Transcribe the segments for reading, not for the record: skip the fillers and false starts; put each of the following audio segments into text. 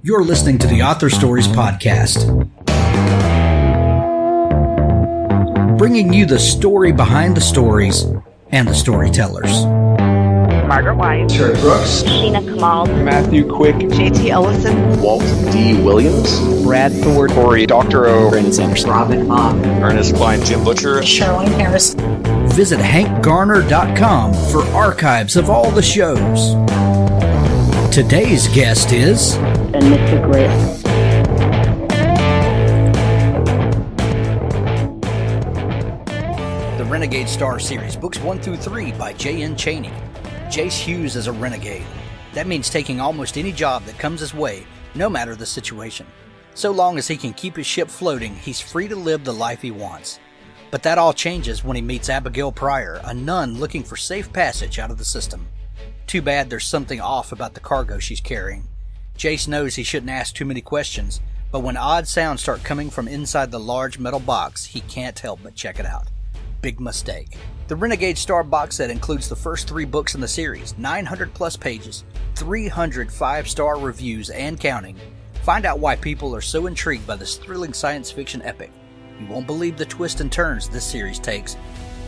You're listening to the Author Stories Podcast, bringing you the story behind the stories and the storytellers. Margaret White, Terry Brooks, Sheena Kamal, Matthew Quick, J.T. Ellison, Walt D. Williams, Brad Thor, Corey Dr. O, Brandon Sanderson, Robin Mott, Ernest Klein, Jim Butcher, Charlene Harris. Visit hankgarner.com for archives of all the shows. Today's guest is Anissa Gray. the Renegade Star Series, books 1 through 3 by J.N. Chaney. Jace Hughes is a renegade. That means taking almost any job that comes his way, no matter the situation. So long as he can keep his ship floating, he's free to live the life he wants. But that all changes when he meets Abigail Pryor, a nun looking for safe passage out of the system. Too bad there's something off about the cargo she's carrying. Jace knows he shouldn't ask too many questions, but when odd sounds start coming from inside the large metal box, he can't help but check it out. Big mistake. The Renegade Star box set includes the first 3 books in the series, 900 plus pages, 300 5-star reviews and counting. Find out why people are so intrigued by this thrilling science fiction epic. You won't believe the twists and turns this series takes,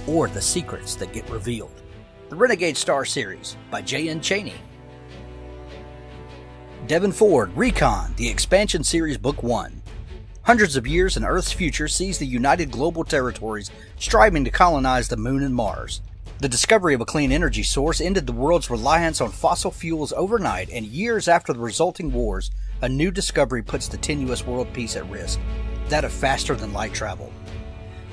or the secrets that get revealed. The Renegade Star Series by J.N. Chaney. Devin Ford, Recon, the Expansion Series Book 1. Hundreds of years in Earth's future sees the United Global Territories striving to colonize the Moon and Mars. The discovery of a clean energy source ended the world's reliance on fossil fuels overnight, and years after the resulting wars, a new discovery puts the tenuous world peace at risk, that of faster-than-light travel.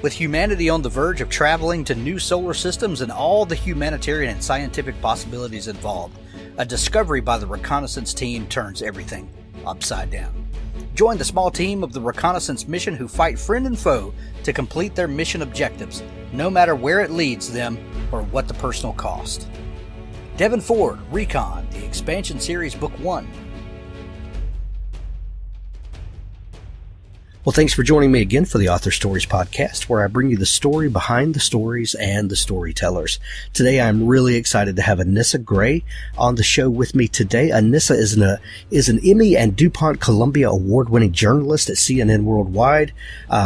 With humanity on the verge of traveling to new solar systems and all the humanitarian and scientific possibilities involved, a discovery by the reconnaissance team turns everything upside down. Join the small team of the reconnaissance mission who fight friend and foe to complete their mission objectives, no matter where it leads them or what the personal cost. Devin Ford, Recon, the Expansion Series Book 1. Well, thanks for joining me again for the Author Stories Podcast, where I bring you the story behind the stories and the storytellers. Today, I'm really excited to have Anissa Gray on the show with me today. Anissa is an Emmy and DuPont Columbia award-winning journalist at CNN Worldwide.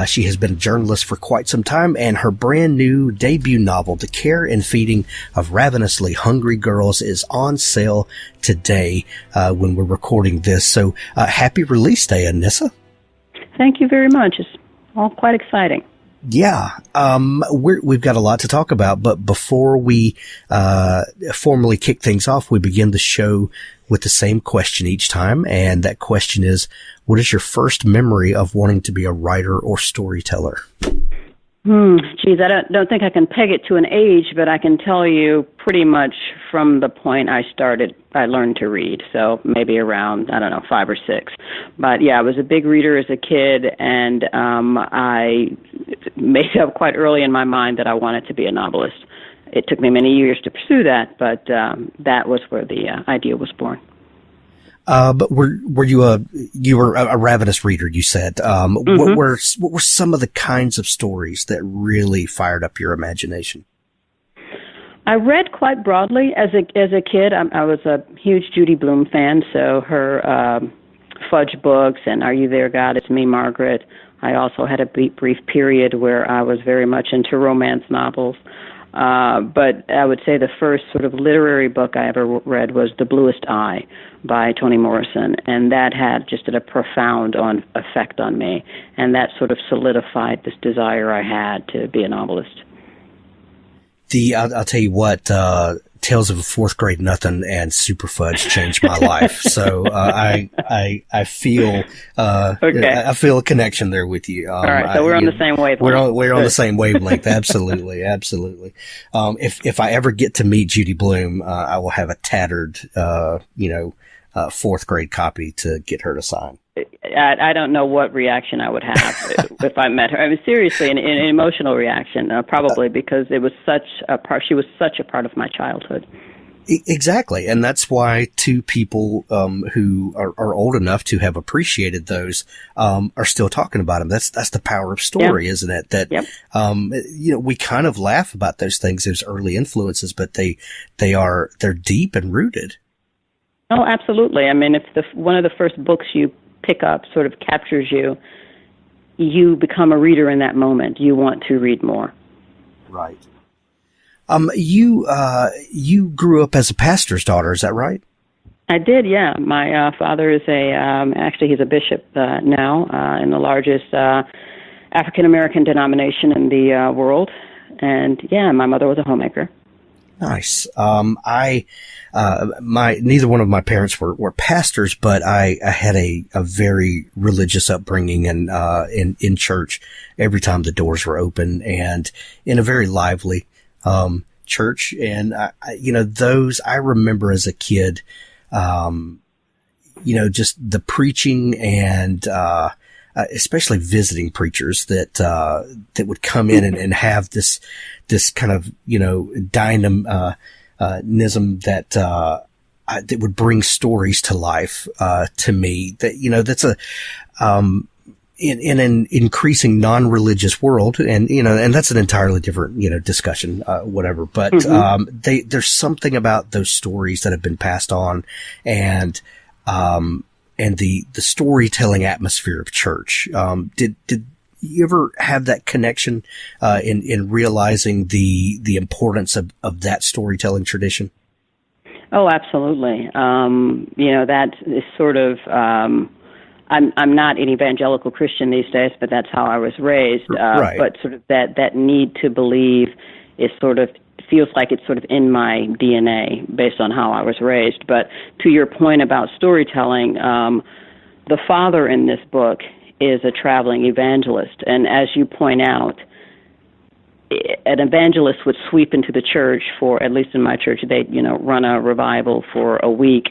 She has been a journalist for quite some time, and her brand new debut novel, The Care and Feeding of Ravenously Hungry Girls, is on sale today when we're recording this. So, happy release day, Anissa. Thank you very much. It's all quite exciting. Yeah, we've got a lot to talk about, but before we formally kick things off, we begin the show with the same question each time, and that question is, what is your first memory of wanting to be a writer or storyteller? Geez, I don't think I can peg it to an age, but I can tell you pretty much from the point I learned to read. So maybe around, 5 or 6. But yeah, I was a big reader as a kid, and I made up quite early in my mind that I wanted to be a novelist. It took me many years to pursue that, but that was where the idea was born. But were you were a ravenous reader, you said. What were some of the kinds of stories that really fired up your imagination? I read quite broadly as a kid. I was a huge Judy Blume fan, so her Fudge books and Are You There, God? It's Me, Margaret. I also had a brief period where I was very much into romance novels. But I would say the first sort of literary book I ever read was The Bluest Eye by Toni Morrison, and that had just a profound effect on me, and that sort of solidified this desire I had to be a novelist. I'll tell you what, Tales of a Fourth Grade Nothing and Super Fudge changed my life. So, I feel, okay. I feel a connection there with you. All right. So we're on the same wavelength. We're on the same wavelength. Absolutely. Absolutely. If I ever get to meet Judy Blume, I will have a tattered, fourth grade copy to get her to sign. I don't know what reaction I would have if I met her. I mean, seriously, an emotional reaction, probably because it was she was such a part of my childhood. Exactly. And that's why two people who are old enough to have appreciated those are still talking about them. That's the power of story, isn't it? That we kind of laugh about those things, those early influences, but they're deep and rooted. Oh, absolutely. I mean, if one of the first books you pick up sort of captures you, you become a reader in that moment. You want to read more. Right. You grew up as a pastor's daughter, is that right? I did, yeah. My father is actually he's a bishop now in the largest African American denomination in the world. And yeah, my mother was a homemaker. Nice. Neither one of my parents were pastors, but I had a very religious upbringing and in church every time the doors were open, and in a very lively church. And I remember as a kid, just the preaching and especially visiting preachers that would come in and have this kind of, dynamism that would bring stories to life, to me that's in an increasing non-religious world. And, and that's an entirely different, discussion, whatever. But, there's something about those stories that have been passed on and the storytelling atmosphere of church. Did you ever have that connection, in realizing the importance of that storytelling tradition? Oh, absolutely. That is sort of, I'm not an evangelical Christian these days, but that's how I was raised. Right. But sort of that need to believe is sort of, feels like it's sort of in my DNA based on how I was raised. But to your point about storytelling, the father in this book is a traveling evangelist. And as you point out, an evangelist would sweep into the church for, at least in my church, they'd, run a revival for a week,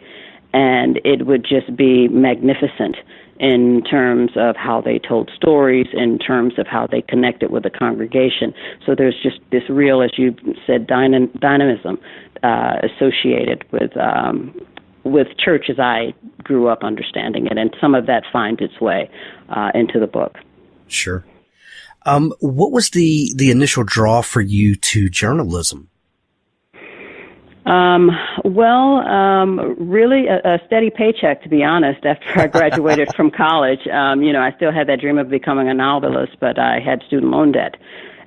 and it would just be magnificent in terms of how they told stories, in terms of how they connected with the congregation. So there's just this real, as you said, dynamism associated with church as I grew up understanding it, and some of that finds its way into the book. Sure. What was the initial draw for you to journalism? Really a steady paycheck, to be honest, after I graduated from college. I still had that dream of becoming a novelist, but I had student loan debt.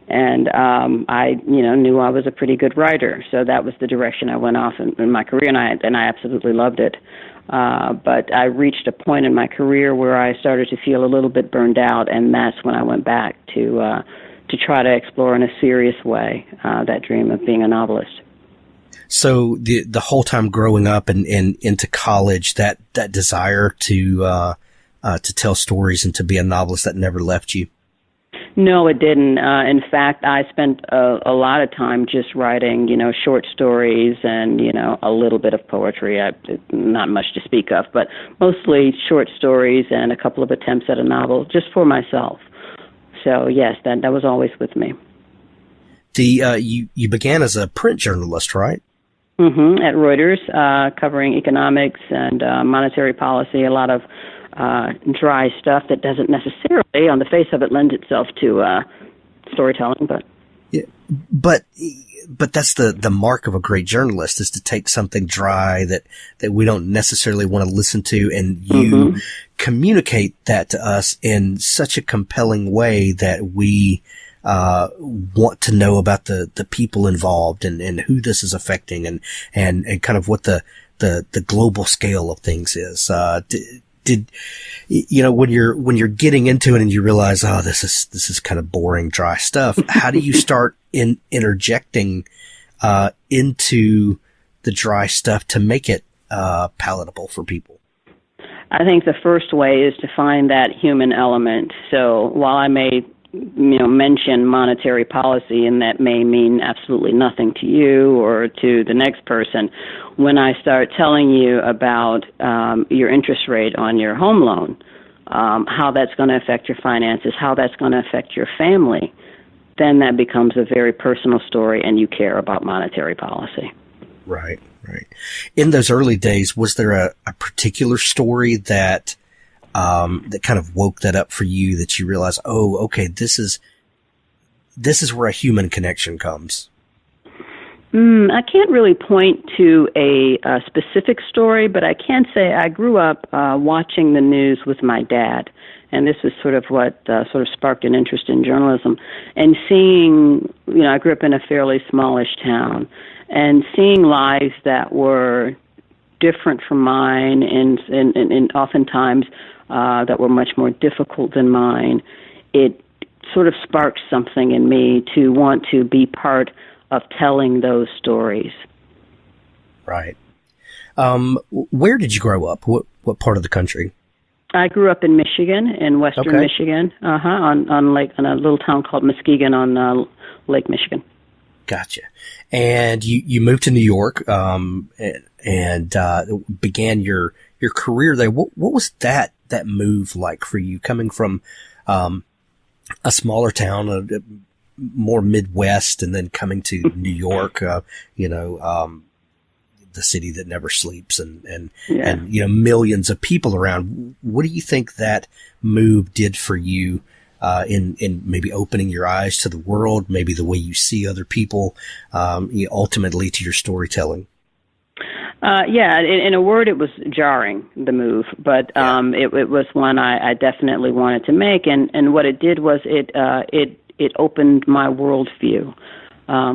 And I knew I was a pretty good writer, so that was the direction I went off in my career, and I absolutely loved it. But I reached a point in my career where I started to feel a little bit burned out, and that's when I went back to try to explore in a serious way that dream of being a novelist. So the whole time growing up and into college, that desire to tell stories and to be a novelist, that never left you? No, it didn't. In fact, I spent a lot of time just writing, short stories and, a little bit of poetry. Not much to speak of, but mostly short stories and a couple of attempts at a novel just for myself. So, yes, that was always with me. You began as a print journalist, right? Mm-hmm. At Reuters, covering economics and monetary policy, a lot of dry stuff that doesn't necessarily, on the face of it, lend itself to storytelling. But yeah, but that's the mark of a great journalist, is to take something dry that we don't necessarily want to listen to, and you communicate that to us in such a compelling way that we want to know about the people involved and who this is affecting and kind of what the global scale of things is. Did when you're getting into it and you realize, oh, this is kind of boring, dry stuff, how do you start interjecting into the dry stuff to make it palatable for people? I think the first way is to find that human element. So while I may mention monetary policy, and that may mean absolutely nothing to you or to the next person, when I start telling you about your interest rate on your home loan, how that's going to affect your finances, how that's going to affect your family, then that becomes a very personal story, and you care about monetary policy. Right. In those early days, was there a particular story that kind of woke that up for you, that you realize, oh, okay, this is where a human connection comes? I can't really point to a specific story, but I can say I grew up watching the news with my dad, and this is sort of what sort of sparked an interest in journalism. And seeing, I grew up in a fairly smallish town, and seeing lives that were different from mine, and oftentimes that were much more difficult than mine, it sort of sparked something in me to want to be part of telling those stories. Right. Where did you grow up? What part of the country? I grew up in Michigan, in western Michigan, on a little town called Muskegon on Lake Michigan. Gotcha. And you moved to New York, and began your career there. What was that move like for you, coming from a smaller town, more Midwest, and then coming to New York, the city that never sleeps, and millions of people around. What do you think that move did for you in maybe opening your eyes to the world, maybe the way you see other people, ultimately to your storytelling? In a word, it was jarring, the move, but it was one I definitely wanted to make, and what it did was it opened my worldview.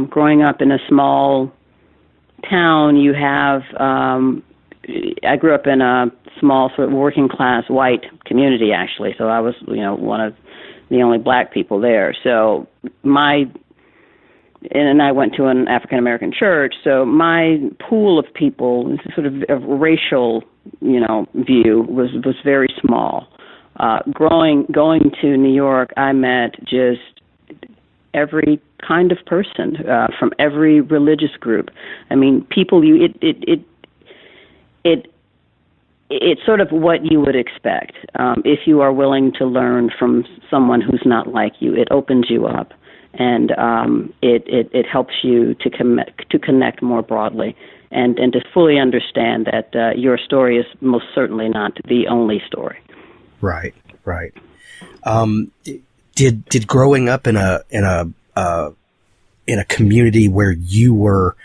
Growing up in a small town, you have, I grew up in a small sort of working class white community, actually, so I was, one of the only black people there. So and I went to an African American church, so my pool of people, sort of racial, view was very small. Going to New York, I met just every kind of person from every religious group. I mean, people. It's sort of what you would expect if you are willing to learn from someone who's not like you. It opens you up, and it helps you to connect more broadly, and to fully understand that your story is most certainly not the only story. Right. Did growing up in a community where you were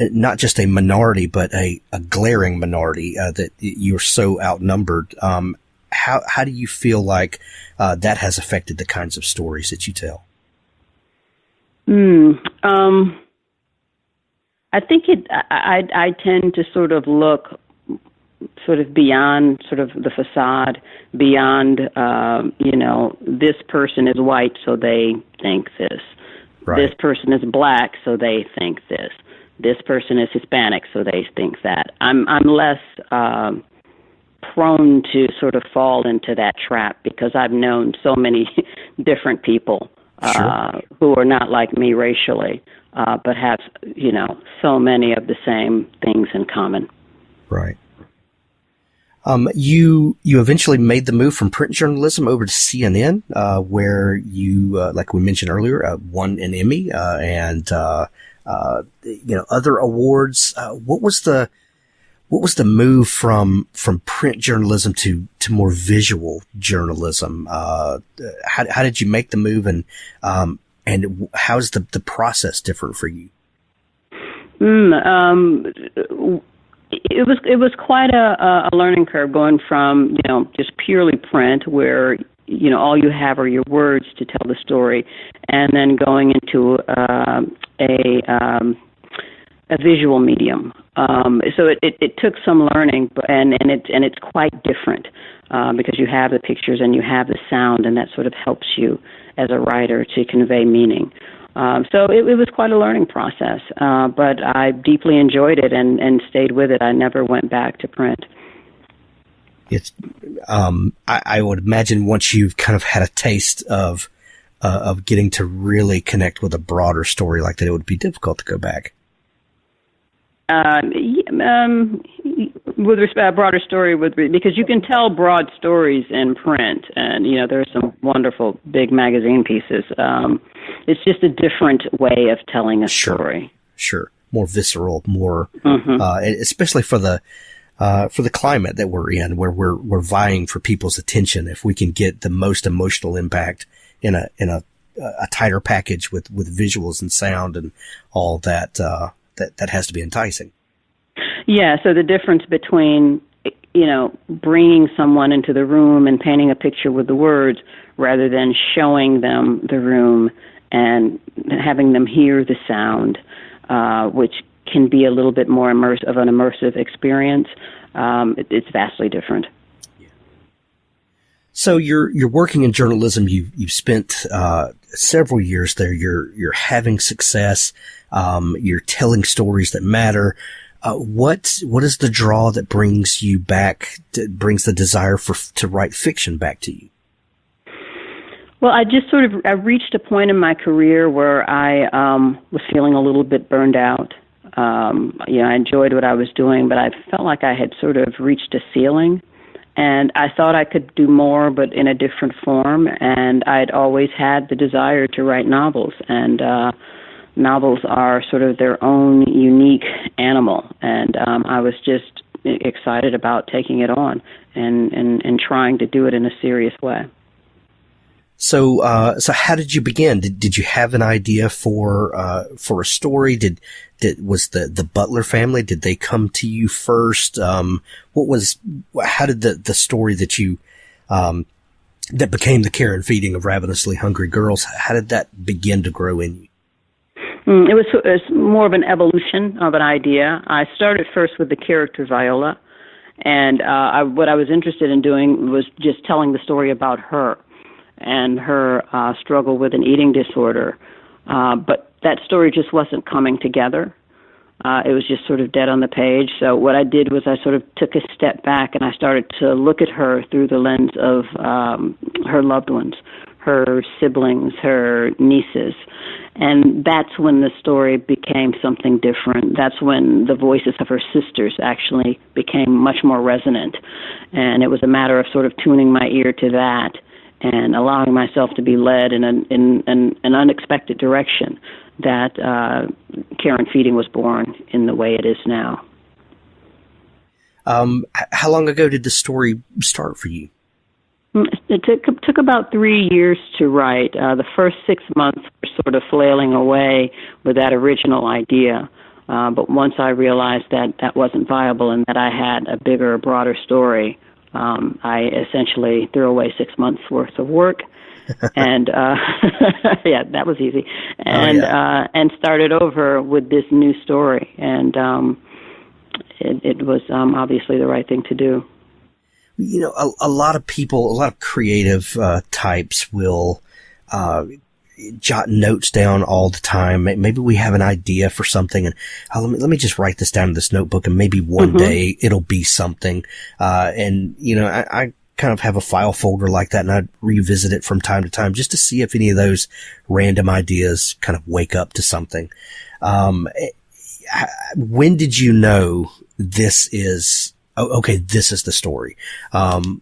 not just a minority, but a glaring minority, that you're so outnumbered, how do you feel like that has affected the kinds of stories that you tell? I think I tend to sort of look sort of beyond sort of the facade, beyond, this person is white, so they think this. Right. This person is black, so they think this. This person is Hispanic, so they think that. I'm less prone to sort of fall into that trap because I've known so many different people who are not like me racially, but have, so many of the same things in common. Right. You eventually made the move from print journalism over to CNN, where you, like we mentioned earlier, won an Emmy, and other awards. What was the move from print journalism to more visual journalism? How did you make the move, and how's the process different for you? It was quite a learning curve, going from just purely print, where all you have are your words to tell the story, and then going into a visual medium. So it took some learning, and it's quite different because you have the pictures and you have the sound, and that sort of helps you as a writer to convey meaning. So it was quite a learning process, but I deeply enjoyed it and stayed with it. I never went back to print. It's, I would imagine once you've kind of had a taste of getting to really connect with a broader story like that, it would be difficult to go back. With respect, a broader story because you can tell broad stories in print, and there's some wonderful big magazine pieces. It's just a different way of telling a story. Sure, more visceral, more, especially for the climate that we're in, where we're vying for people's attention. If we can get the most emotional impact in a a tighter package with visuals and sound and all that, that has to be enticing. Yeah, so the difference between, bringing someone into the room and painting a picture with the words rather than showing them the room and having them hear the sound, which can be a little bit more immersive experience. It's vastly different. So you're working in journalism. You've spent several years there. You're having success. You're telling stories that matter. What is the draw that brings you back? That brings the desire to write fiction back to you? Well, I reached a point in my career where I was feeling a little bit burned out. I enjoyed what I was doing, but I felt like I had sort of reached a ceiling. And I thought I could do more, but in a different form. And I'd always had the desire to write novels. And novels are sort of their own unique animal. And I was just excited about taking it on and trying to do it in a serious way. So how did you begin? Did you have an idea for a story? Was the Butler family, did they come to you first? How did the story that you, that became the care and feeding of ravenously hungry girls, how did that begin to grow in you? It was more of an evolution of an idea. I started first with the character Viola, and what I was interested in doing was just telling the story about her and her struggle with an eating disorder. But that story just wasn't coming together. It was just sort of dead on the page. So what I did was I sort of took a step back and I started to look at her through the lens of her loved ones, her siblings, her nieces. And that's when the story became something different. That's when the voices of her sisters actually became much more resonant. And it was a matter of sort of tuning my ear to that and allowing myself to be led in an unexpected direction that Care and Feeding was born in the way it is now. How long ago did the story start for you? It took about 3 years to write. The first 6 months were sort of flailing away with that original idea. But once I realized that that wasn't viable and that I had a bigger, broader story, I essentially threw away 6 months' worth of work. And yeah, that was easy. And and started over with this new story. And it was obviously the right thing to do. You know, a lot of people, a lot of creative types will jot notes down all the time. Maybe we have an idea for something, and let me just write this down in this notebook, and maybe one day it'll be something. And you know, I kind of have a file folder like that, and I revisit it from time to time just to see if any of those random ideas kind of wake up to something. When did you know this is? Oh, okay, this is the story.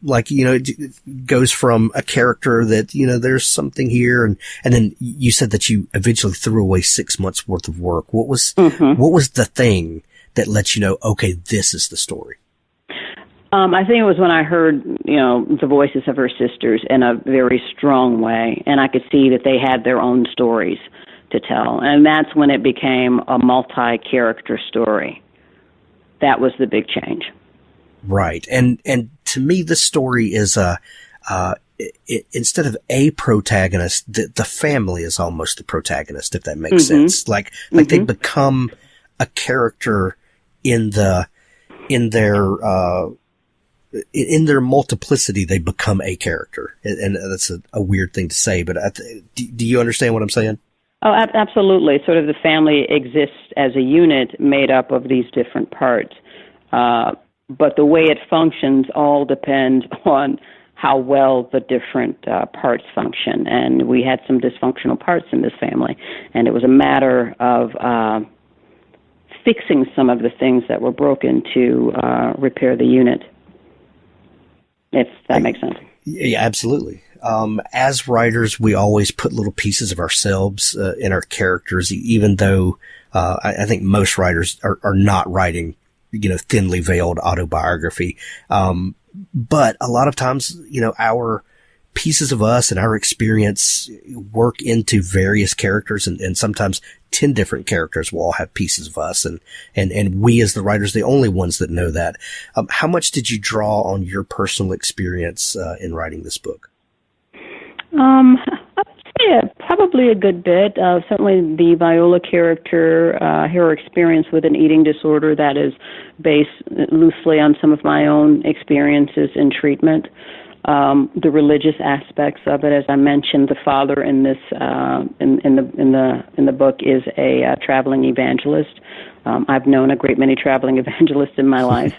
Like, you know, it goes from a character that, you know, there's something here. And then you said that you eventually threw away 6 months worth of work. What was the thing that let you know, okay, this is the story? I think it was when I heard, you know, the voices of her sisters in a very strong way. And I could see that they had their own stories to tell. And that's when it became a multi-character story. That was the big change. Right. And to me, this story is instead of a protagonist, the family is almost the protagonist, if that makes sense. Like they become a character in their multiplicity. They become a character. And that's a weird thing to say, but do you understand what I'm saying? Oh, absolutely. Sort of the family exists as a unit made up of these different parts. But the way it functions all depends on how well the different parts function. And we had some dysfunctional parts in this family, and it was a matter of fixing some of the things that were broken to repair the unit, if that makes sense. Yeah, absolutely. As writers, we always put little pieces of ourselves in our characters, even though I think most writers are not writing, you know, thinly veiled autobiography. But a lot of times, you know, our pieces of us and our experience work into various characters, and sometimes 10 different characters will all have pieces of us, and we as the writers, the only ones that know that. How much did you draw on your personal experience in writing this book? I would say probably a good bit. Certainly the Viola character, her experience with an eating disorder, that is based loosely on some of my own experiences in treatment. The religious aspects of it, as I mentioned, the father in this in the book is a traveling evangelist. I've known a great many traveling evangelists in my life,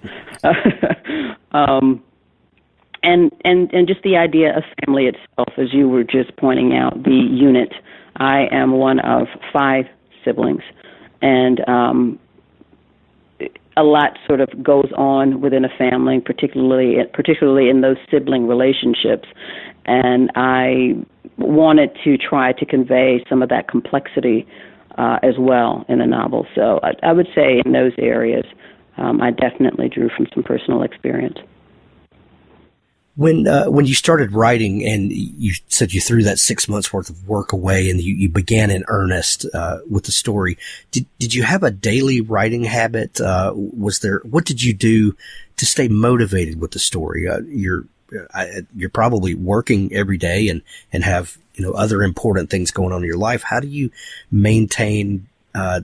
and just the idea of family itself, as you were just pointing out, the unit. I am one of 5 siblings, and a lot sort of goes on within a family, particularly in those sibling relationships. And I wanted to try to convey some of that complexity as well in the novel. So I would say in those areas, I definitely drew from some personal experience. When you started writing, and you said you threw that 6 months worth of work away, and you began in earnest with the story, did you have a daily writing habit? What did you do to stay motivated with the story? You're probably working every day and have other important things going on in your life. How do you maintain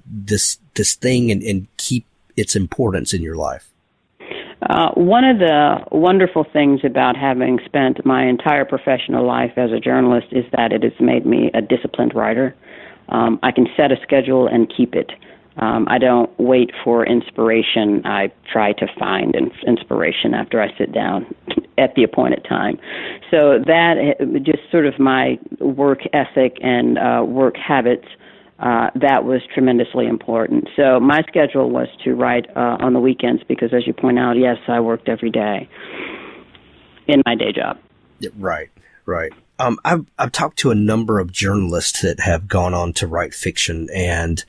this thing and keep its importance in your life? One of the wonderful things about having spent my entire professional life as a journalist is that it has made me a disciplined writer. I can set a schedule and keep it. I don't wait for inspiration. I try to find inspiration after I sit down at the appointed time. So that just sort of my work ethic and work habits, that was tremendously important. So my schedule was to write on the weekends because, as you point out, yes, I worked every day in my day job. Yeah, right. I've talked to a number of journalists that have gone on to write fiction, and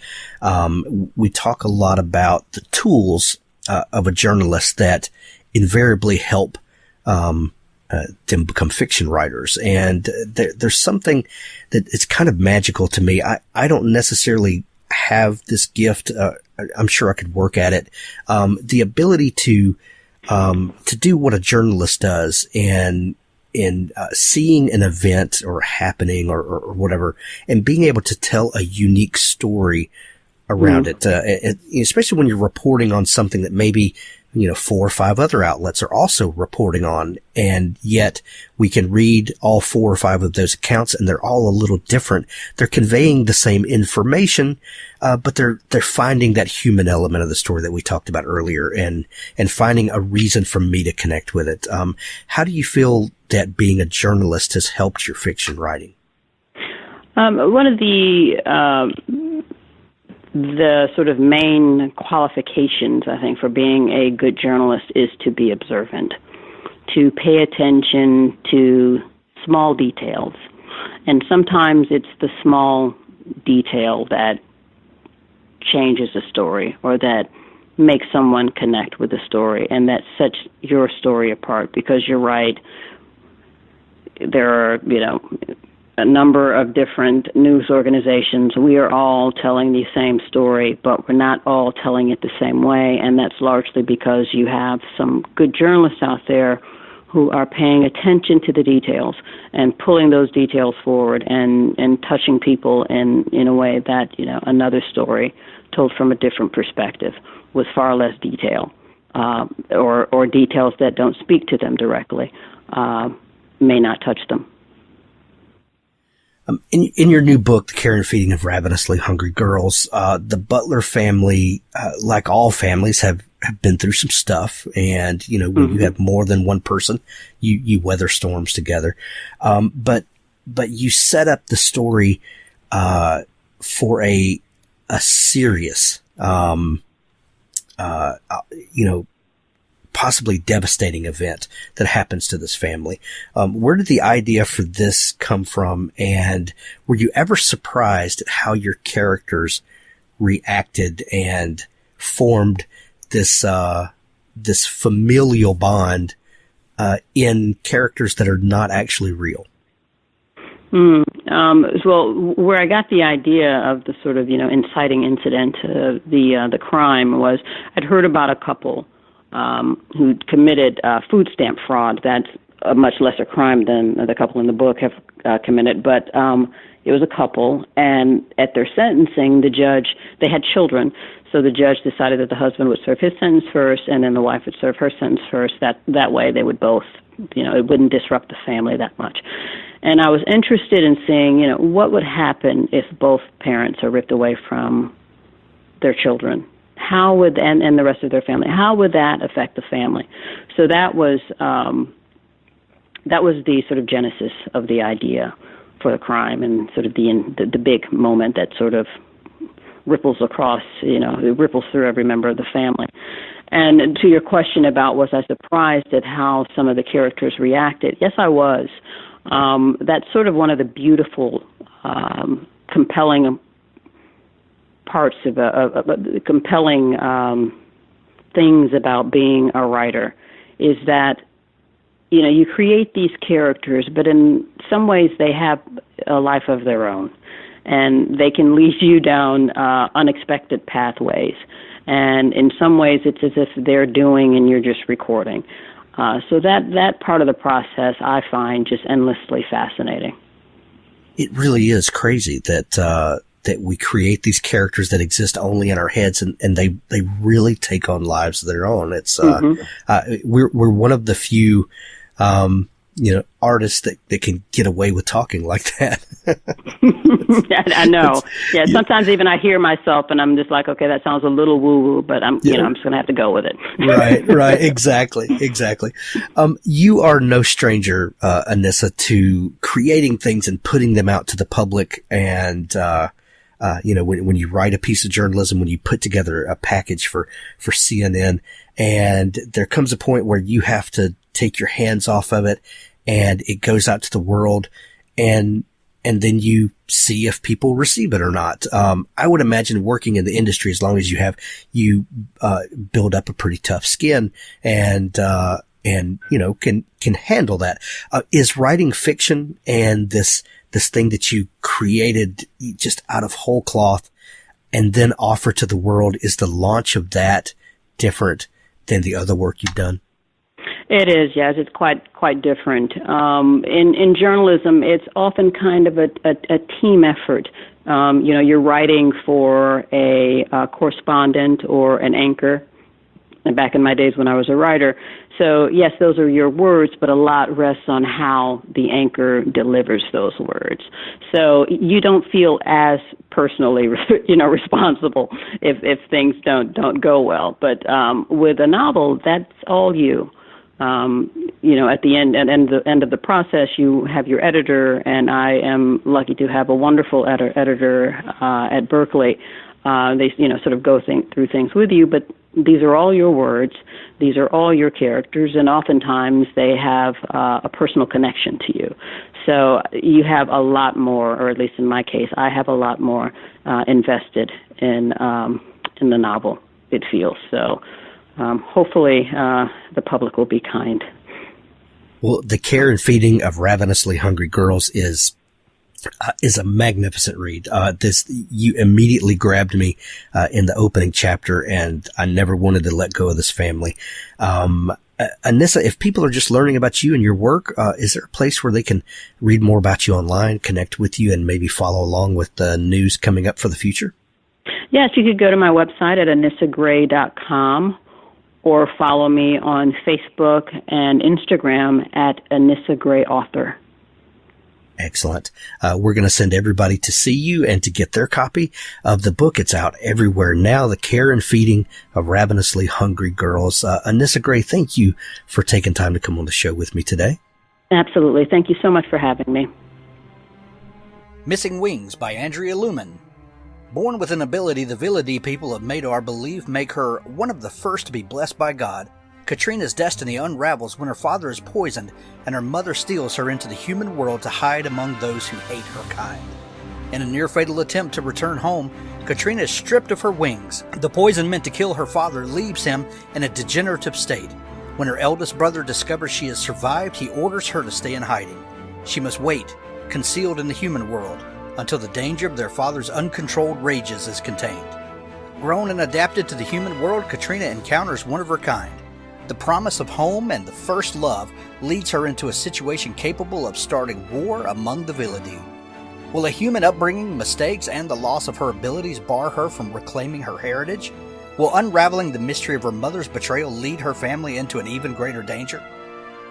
we talk a lot about the tools of a journalist that invariably help them become fiction writers. And there's something that it's kind of magical to me. I don't necessarily have this gift. I'm sure I could work at it. The ability to do what a journalist does and in seeing an event or happening or whatever, and being able to tell a unique story around it, especially when you're reporting on something that maybe 4 or 5 other outlets are also reporting on, and yet we can read all 4 or 5 of those accounts, and they're all a little different. They're conveying the same information, but they're finding that human element of the story that we talked about earlier, and finding a reason for me to connect with it. How do you feel that being a journalist has helped your fiction writing? One of the sort of main qualifications, I think, for being a good journalist is to be observant, to pay attention to small details. And sometimes it's the small detail that changes a story or that makes someone connect with the story, and that sets your story apart, because you're right, there are, a number of different news organizations. We are all telling the same story, but we're not all telling it the same way, and that's largely because you have some good journalists out there who are paying attention to the details and pulling those details forward and touching people in a way that, another story told from a different perspective with far less detail, or details that don't speak to them directly, may not touch them. In your new book, The Care and Feeding of Ravenously Hungry Girls, the Butler family, like all families, have been through some stuff. And, when you have more than one person, you weather storms together. But you set up the story, for a serious, possibly devastating event that happens to this family. Where did the idea for this come from? And were you ever surprised at how your characters reacted and formed this familial bond, in characters that are not actually real? Well, where I got the idea of the sort of, inciting incident, the crime was I'd heard about a couple who committed food stamp fraud. That's a much lesser crime than the couple in the book have committed, but it was a couple, and at their sentencing, the judge, they had children, so the judge decided that the husband would serve his sentence first, and then the wife would serve her sentence first. That way they would both, it wouldn't disrupt the family that much. And I was interested in seeing, what would happen if both parents are ripped away from their children. How would, and the rest of their family, how would that affect the family? So that was the sort of genesis of the idea for the crime, and sort of the big moment that sort of ripples across, it ripples through every member of the family. And to your question about was I surprised at how some of the characters reacted, yes, I was. That's sort of one of the beautiful, compelling parts of compelling things about being a writer, is that you create these characters, but in some ways they have a life of their own, and they can lead you down unexpected pathways. And in some ways it's as if they're doing and you're just recording. So that part of the process I find just endlessly fascinating. It really is crazy that we create these characters that exist only in our heads, and they really take on lives of their own. It's we're one of the few artists that can get away with talking like that. I know. Yeah, sometimes even I hear myself and I'm just like, okay, that sounds a little woo-woo, but I'm just going to have to go with it. Right. Exactly. You are no stranger, Anissa, to creating things and putting them out to the public. And, when you write a piece of journalism, when you put together a package for CNN, and there comes a point where you have to take your hands off of it and it goes out to the world, and then you see if people receive it or not. I would imagine working in the industry, as long as you build up a pretty tough skin and can handle that. Is writing fiction and this thing that you created just out of whole cloth and then offer to the world, is the launch of that different than the other work you've done? It is, yes. It's quite different. In journalism, it's often kind of a team effort. You're writing for a correspondent or an anchor. And back in my days when I was a writer, so yes, those are your words, but a lot rests on how the anchor delivers those words. So you don't feel as personally, responsible if things don't go well. But with a novel, that's all you. At the end of the process, you have your editor, and I am lucky to have a wonderful editor at Berkeley. They sort of go through things with you, but these are all your words. These are all your characters, and oftentimes they have a personal connection to you. So you have a lot more, or at least in my case, I have a lot more invested in the novel, it feels. So hopefully the public will be kind. Well, the care and feeding of ravenously hungry girls is a magnificent read. You immediately grabbed me in the opening chapter, and I never wanted to let go of this family. Anissa, if people are just learning about you and your work, is there a place where they can read more about you online, connect with you, and maybe follow along with the news coming up for the future? Yes, you could go to my website at anissagray.com or follow me on Facebook and Instagram at Anissa Gray Author. Excellent. We're going to send everybody to see you and to get their copy of the book. It's out everywhere now, The Care and Feeding of Ravenously Hungry Girls. Anissa Gray, thank you for taking time to come on the show with me today. Absolutely. Thank you so much for having me. Missing Wings by Andrea Lumen. Born with an ability the Villady people of Madar believe make her one of the first to be blessed by God, Katrina's destiny unravels when her father is poisoned and her mother steals her into the human world to hide among those who hate her kind. In a near-fatal attempt to return home, Katrina is stripped of her wings. The poison meant to kill her father leaves him in a degenerative state. When her eldest brother discovers she has survived, he orders her to stay in hiding. She must wait concealed in the human world, until the danger of their father's uncontrolled rages is contained. Grown and adapted to the human world, Katrina encounters one of her kind. The promise of home and the first love leads her into a situation capable of starting war among the Villadu. Will a human upbringing, mistakes, and the loss of her abilities bar her from reclaiming her heritage? Will unraveling the mystery of her mother's betrayal lead her family into an even greater danger?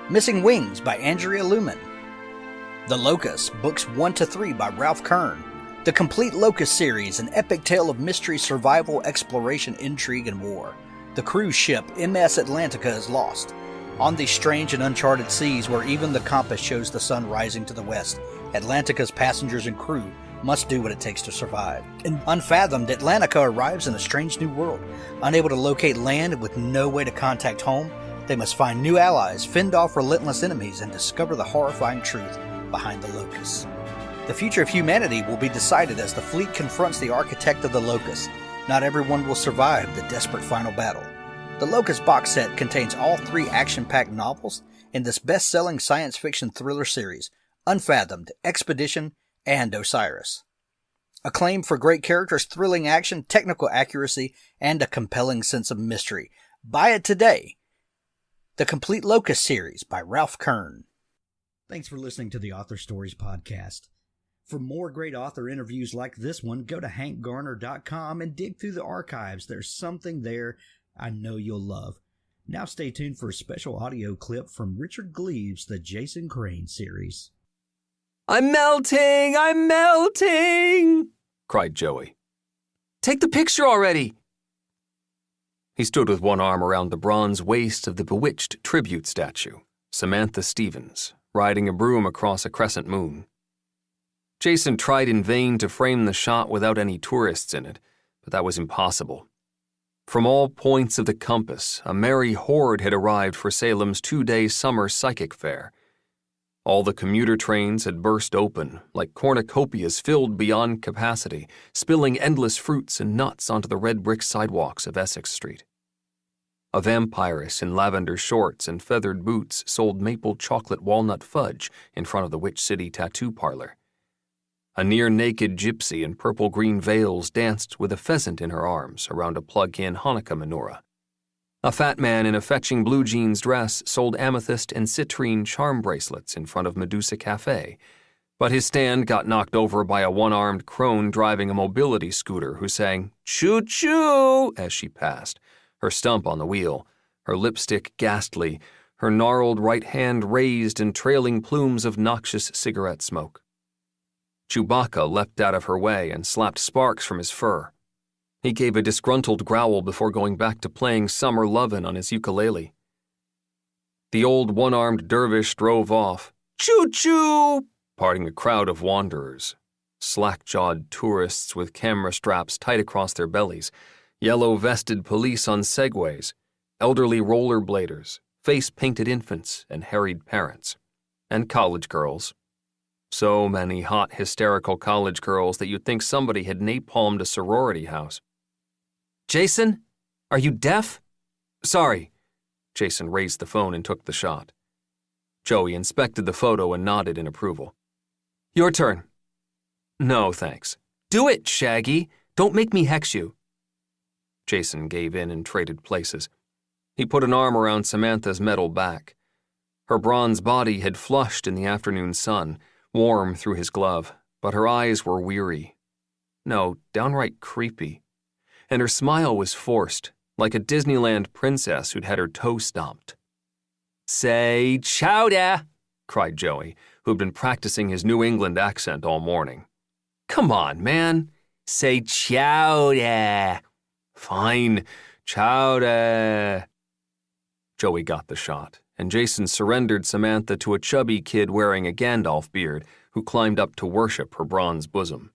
Missing Wings by Andrea Lumen. The Locust, Books 1-3 by Ralph Kern. The complete Locust series, an epic tale of mystery, survival, exploration, intrigue, and war. The cruise ship MS Atlantica is lost. On these strange and uncharted seas where even the compass shows the sun rising to the west, Atlantica's passengers and crew must do what it takes to survive. In Unfathomed, Atlantica arrives in a strange new world. Unable to locate land and with no way to contact home, they must find new allies, fend off relentless enemies, and discover the horrifying truth behind the Locusts. The future of humanity will be decided as the fleet confronts the architect of the Locusts. Not everyone will survive the desperate final battle. The Locust box set contains all 3 action-packed novels in this best-selling science fiction thriller series, Unfathomed, Expedition, and Osiris. Acclaimed for great characters, thrilling action, technical accuracy, and a compelling sense of mystery. Buy it today. The Complete Locust series by Ralph Kern. Thanks for listening to the Author Stories podcast. For more great author interviews like this one, go to hankgarner.com and dig through the archives. There's something there I know you'll love. Now stay tuned for a special audio clip from Richard Gleaves' The Jason Crane series. I'm melting, cried Joey. Take the picture already. He stood with one arm around the bronze waist of the bewitched tribute statue, Samantha Stevens, riding a broom across a crescent moon. Jason tried in vain to frame the shot without any tourists in it, but that was impossible. From all points of the compass, a merry horde had arrived for Salem's 2-day summer psychic fair. All the commuter trains had burst open, like cornucopias filled beyond capacity, spilling endless fruits and nuts onto the red brick sidewalks of Essex Street. A vampiress in lavender shorts and feathered boots sold maple chocolate walnut fudge in front of the Witch City tattoo parlor. A near-naked gypsy in purple-green veils danced with a pheasant in her arms around a plug-in Hanukkah menorah. A fat man in a fetching blue jeans dress sold amethyst and citrine charm bracelets in front of Medusa Cafe, but his stand got knocked over by a one-armed crone driving a mobility scooter who sang "Choo-choo" as she passed, her stump on the wheel, her lipstick ghastly, her gnarled right hand raised in trailing plumes of noxious cigarette smoke. Chewbacca leapt out of her way and slapped sparks from his fur. He gave a disgruntled growl before going back to playing Summer Lovin' on his ukulele. The old one-armed dervish drove off, choo-choo, parting a crowd of wanderers, slack-jawed tourists with camera straps tight across their bellies, yellow-vested police on segways, elderly rollerbladers, face-painted infants and harried parents, and college girls. So many hot, hysterical college girls that you'd think somebody had napalmed a sorority house. Jason, are you deaf? Sorry. Jason raised the phone and took the shot. Joey inspected the photo and nodded in approval. Your turn. No, thanks. Do it, Shaggy. Don't make me hex you. Jason gave in and traded places. He put an arm around Samantha's metal back. Her bronze body had flushed in the afternoon sun, warm through his glove, but her eyes were weary. No, downright creepy. And her smile was forced, like a Disneyland princess who'd had her toe stomped. Say chowder, cried Joey, who'd been practicing his New England accent all morning. Come on, man. Say chowder. Fine, chowder. Joey got the shot, and Jason surrendered Samantha to a chubby kid wearing a Gandalf beard who climbed up to worship her bronze bosom.